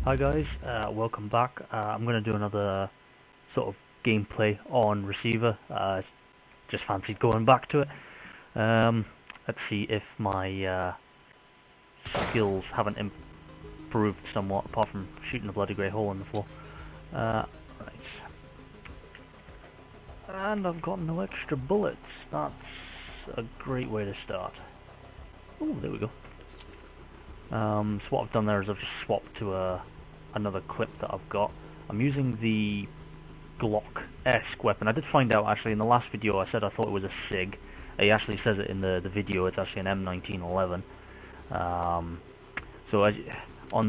Hi guys, welcome back. I'm going to do another sort of gameplay on Receiver. Just fancied going back to it. Let's see if my skills haven't improved somewhat, apart from shooting a bloody grey hole in the floor. Right. And I've got no extra bullets. That's a great way to start. Oh, there we go. So what I've done there is I've just swapped to another clip that I've got. I'm using the Glock-esque weapon. I did find out actually in the last video I said I thought it was a SIG. He actually says it in the video, it's actually an M1911. On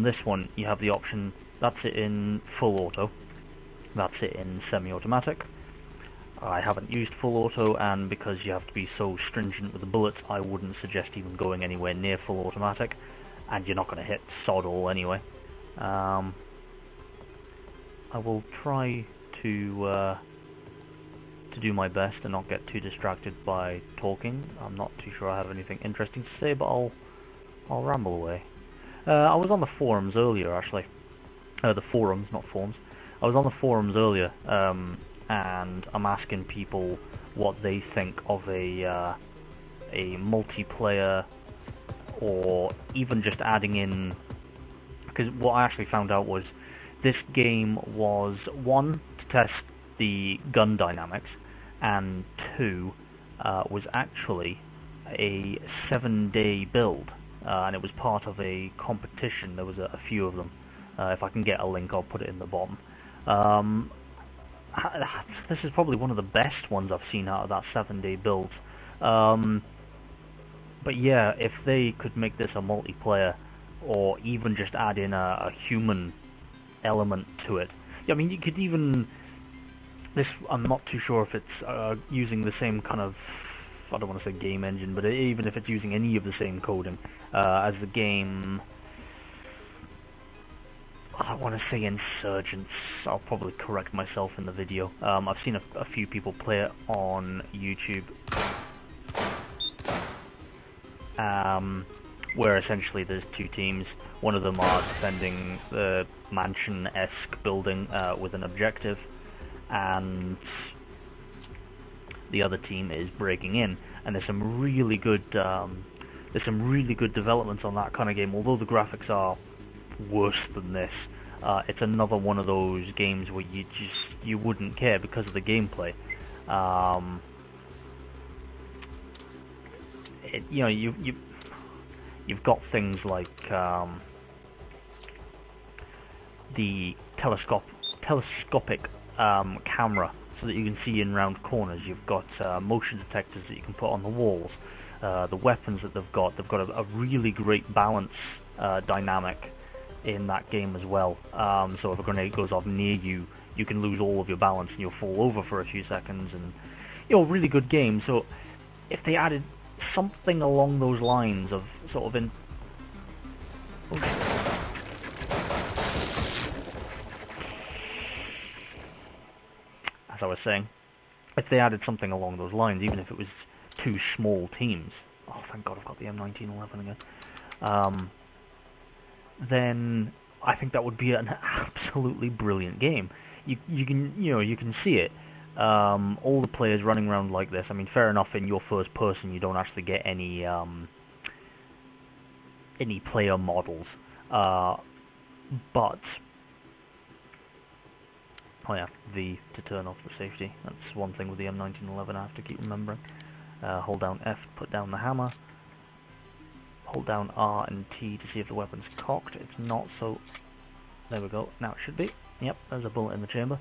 this one you have the option, that's it in full auto, that's it in semi-automatic. I haven't used full auto, and because you have to be so stringent with the bullets, I wouldn't suggest even going anywhere near full automatic, and you're not going to hit sod all anyway. I will try to do my best and not get too distracted by talking. I'm not too sure I have anything interesting to say, but I'll ramble away. I was on the forums earlier, actually. The forums, not forms. I was on the forums earlier, and I'm asking people what they think of a multiplayer, or even just adding in, because what I actually found out was this game was, one, to test the gun dynamics, and two, was actually a 7-day build, and it was part of a competition. There was a few of them. If I can get a link, I'll put it in the bottom. This is probably one of the best ones I've seen out of that 7-day build. But yeah, if they could make this a multiplayer, or even just add in a human element to it. Yeah, I mean, you could even... I'm not too sure if it's using the same kind of... I don't want to say game engine, but even if it's using any of the same coding as the game... I don't want to say Insurgents. I'll probably correct myself in the video. I've seen a few people play it on YouTube. Where essentially there's two teams. One of them are defending the mansion-esque building with an objective, and the other team is breaking in. And there's some really good developments on that kind of game. Although the graphics are worse than this, it's another one of those games where you wouldn't care because of the gameplay. You've got things like the telescopic camera, so that you can see in round corners. You've got motion detectors that you can put on the walls. The weapons that they've got a really great balance dynamic in that game as well. So if a grenade goes off near you, you can lose all of your balance and you'll fall over for a few seconds. And really good game. So if they added something along those lines of sort of as I was saying, if they added something along those lines, even if it was two small teams, oh thank God I've got the M1911 again, then I think that would be an absolutely brilliant game. You can see it. All the players running around like this. I mean, fair enough, in your first person you don't actually get any player models, but oh yeah, V to turn off the safety. That's one thing with the M1911 I have to keep remembering. Hold down F to put down the hammer. Hold down R and T to see if the weapon's cocked. It's not, so there we go. Now it should be. Yep, there's a bullet in the chamber.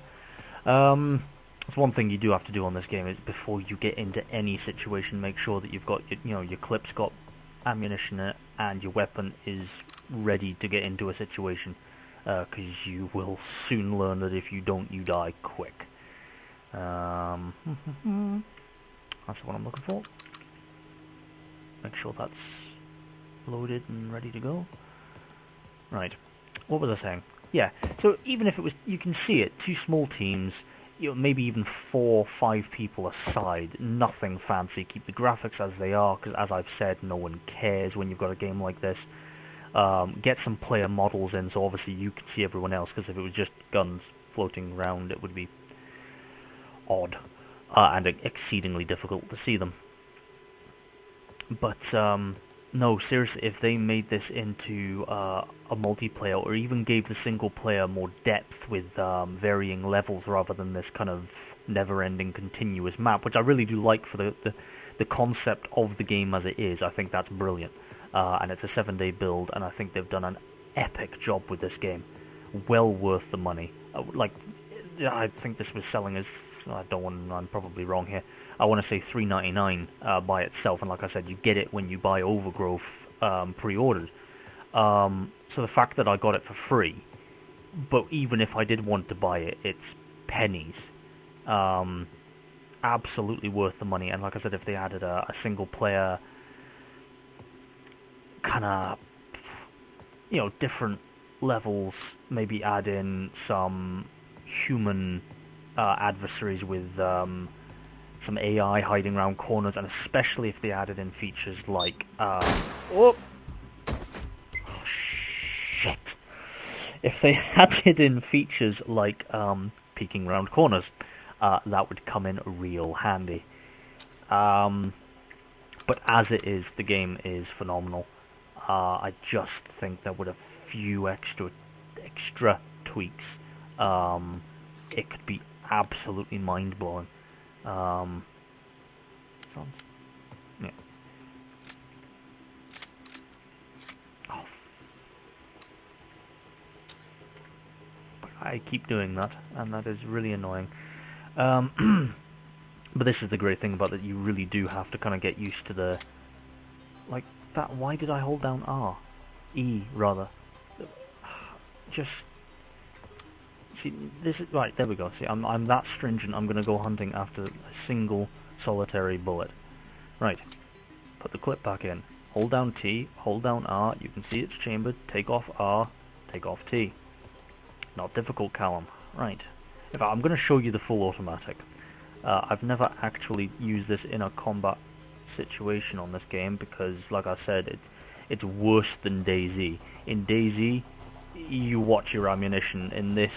That's one thing you do have to do on this game, is before you get into any situation, make sure that you've got your clip's got ammunition in it and your weapon is ready to get into a situation, because you will soon learn that if you don't, you die quick. That's what I'm looking for. Make sure that's loaded and ready to go. Right, what was I saying? Yeah, so even if it was, you can see it, two small teams, maybe even 4 or 5 people aside, nothing fancy. Keep the graphics as they are, because as I've said, no one cares when you've got a game like this. Get some player models in, so obviously you can see everyone else, because if it was just guns floating around, it would be odd, and exceedingly difficult to see them. But no, seriously, if they made this into a multiplayer, or even gave the single player more depth with varying levels rather than this kind of never-ending continuous map, which I really do like for the concept of the game as it is, I think that's brilliant. And it's a 7-day build, and I think they've done an epic job with this game. Well worth the money. I think this was selling as, I'm probably wrong here, I want to say $3.99 by itself, and like I said, you get it when you buy Overgrowth pre-ordered. So the fact that I got it for free, but even if I did want to buy it, it's pennies. Absolutely worth the money, and like I said, if they added a single player kind of, different levels, maybe add in some human adversaries with some AI hiding around corners, and especially if they added in features like oh shit, if they added in features like peeking around corners, that would come in real handy. But as it is, the game is phenomenal. I just think that with a few extra tweaks, it could be absolutely mind-blowing. Yeah. Oh. But I keep doing that, and that is really annoying. But this is the great thing about it, you really do have to kind of get used to the, like that. Why did I hold down R? E, rather. Just, see, this is, right, there we go, see, I'm that stringent, I'm going to go hunting after a single solitary bullet. Right, put the clip back in, hold down T, hold down R, you can see it's chambered, take off R, take off T. Not difficult, Callum. Right, in fact, I'm going to show you the full automatic. I've never actually used this in a combat situation on this game because, like I said, it's worse than DayZ. In DayZ, you watch your ammunition. In this,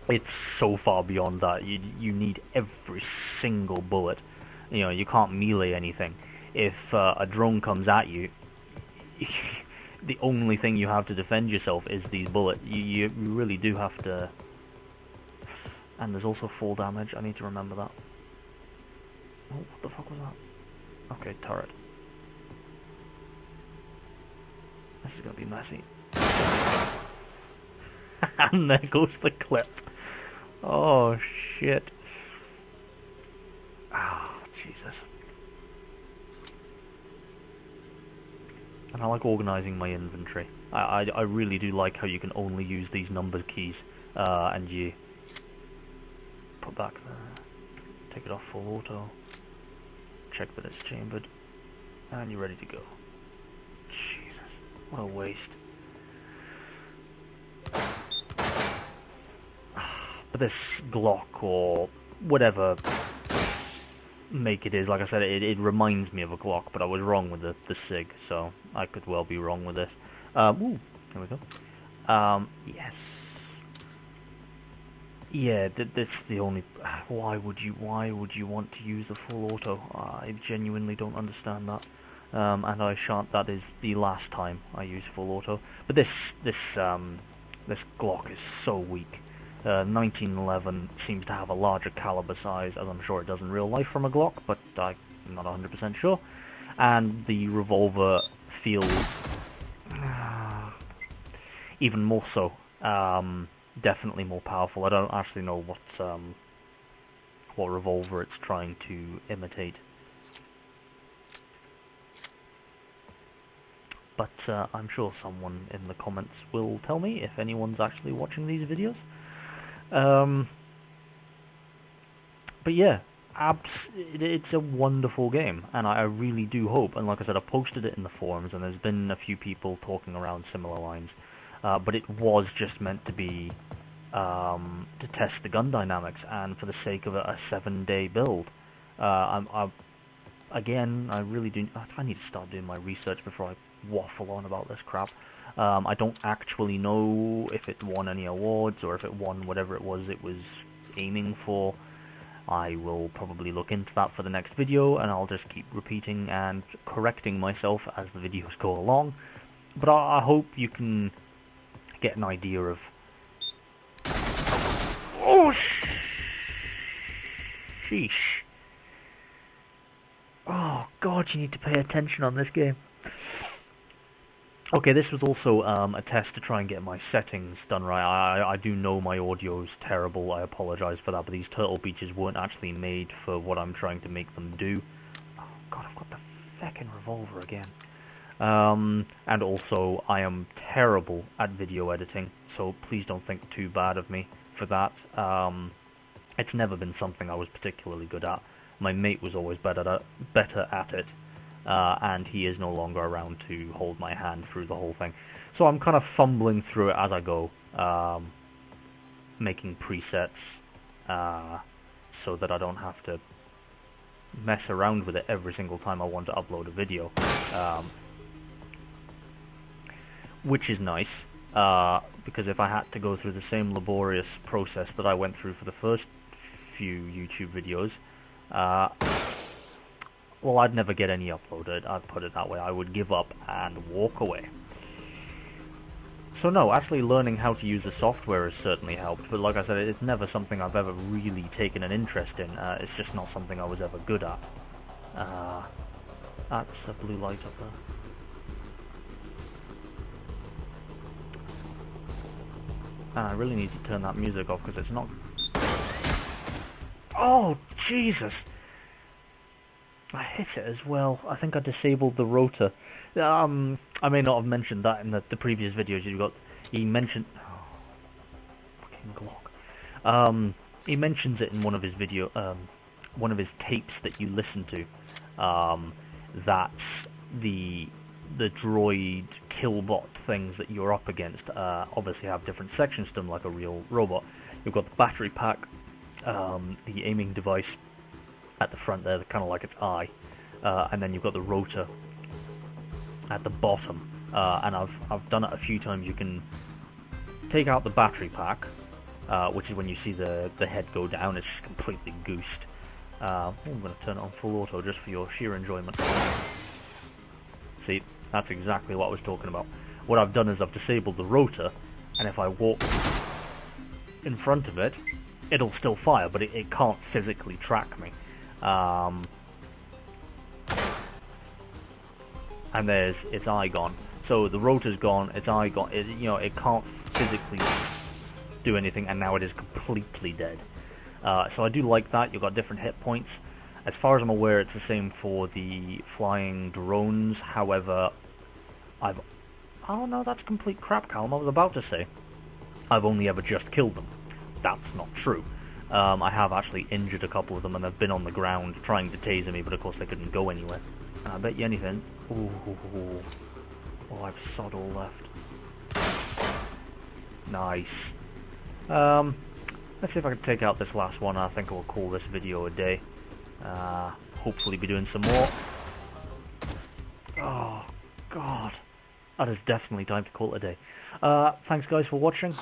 it's so far beyond that. You need every single bullet. You can't melee anything. If a drone comes at you, the only thing you have to defend yourself is these bullets. You really do have to. And there's also fall damage, I need to remember that. Oh, what the fuck was that? Okay, turret. This is gonna be messy. And there goes the clip. Oh, shit. Ah, Jesus. And I like organising my inventory. I really do like how you can only use these numbered keys, and you put back there, take it off full auto, check that it's chambered, and you're ready to go. Jesus, what a waste. But this Glock, or whatever make it is, like I said, it reminds me of a Glock, but I was wrong with the SIG, so I could well be wrong with this. Ooh, there we go. Yes. Yeah, that's the only. Why would you want to use the full auto? I genuinely don't understand that. And I shan't. That is the last time I use full auto. But this Glock is so weak. 1911 seems to have a larger caliber size, as I'm sure it does in real life from a Glock, but I'm not 100% sure. And the revolver feels even more so. Definitely more powerful. I don't actually know what revolver it's trying to imitate. But I'm sure someone in the comments will tell me if anyone's actually watching these videos. But yeah, it's a wonderful game, and I really do hope, and like I said, I posted it in the forums, and there's been a few people talking around similar lines. But it was just meant to be to test the gun dynamics, and for the sake of a 7-day build. Again, I really do. I need to start doing my research before I waffle on about this crap. I don't actually know if it won any awards or if it won whatever it was aiming for. I will probably look into that for the next video, and I'll just keep repeating and correcting myself as the videos go along. But I hope you can get an idea of... Oh, sheesh. Oh, God, you need to pay attention on this game. Okay, this was also a test to try and get my settings done right. I do know my audio's terrible, I apologise for that, but these turtle beaches weren't actually made for what I'm trying to make them do. Oh God, I've got the feckin' revolver again. And also, I am terrible at video editing, so please don't think too bad of me for that. It's never been something I was particularly good at. My mate was always better at it. And he is no longer around to hold my hand through the whole thing. So I'm kind of fumbling through it as I go, making presets so that I don't have to mess around with it every single time I want to upload a video, which is nice, because if I had to go through the same laborious process that I went through for the first few YouTube videos, well, I'd never get any uploaded, I'd put it that way. I would give up and walk away. So no, actually learning how to use the software has certainly helped, but like I said, it's never something I've ever really taken an interest in. It's just not something I was ever good at. That's a blue light up there. And I really need to turn that music off because it's not... Oh, Jesus! I hit it as well. I think I disabled the rotor. I may not have mentioned that in the previous videos. He mentioned... Oh, fucking Glock. He mentions it in one of his one of his tapes that you listen to. That the droid killbot things that you're up against obviously have different sections to them, like a real robot. You've got the battery pack, the aiming device at the front there, kind of like its eye, and then you've got the rotor at the bottom. And I've done it a few times. You can take out the battery pack, which is when you see the head go down. It's completely goosed. I'm going to turn it on full auto just for your sheer enjoyment. See, that's exactly what I was talking about. What I've done is I've disabled the rotor, and if I walk in front of it, it'll still fire, but it can't physically track me. And there's its eye gone. So the rotor's gone, its eye gone. It can't physically do anything, and now it is completely dead. So I do like that. You've got different hit points. As far as I'm aware, it's the same for the flying drones. However, oh no, that's complete crap, Callum. I was about to say I've only ever just killed them. That's not true. I have actually injured a couple of them, and they've been on the ground trying to taser me, but of course they couldn't go anywhere. And I bet you anything... Ooh. Oh, I've sod all left. Nice. Let's see if I can take out this last one. I think I'll call this video a day. Hopefully be doing some more. Oh, God. That is definitely time to call it a day. Thanks guys for watching.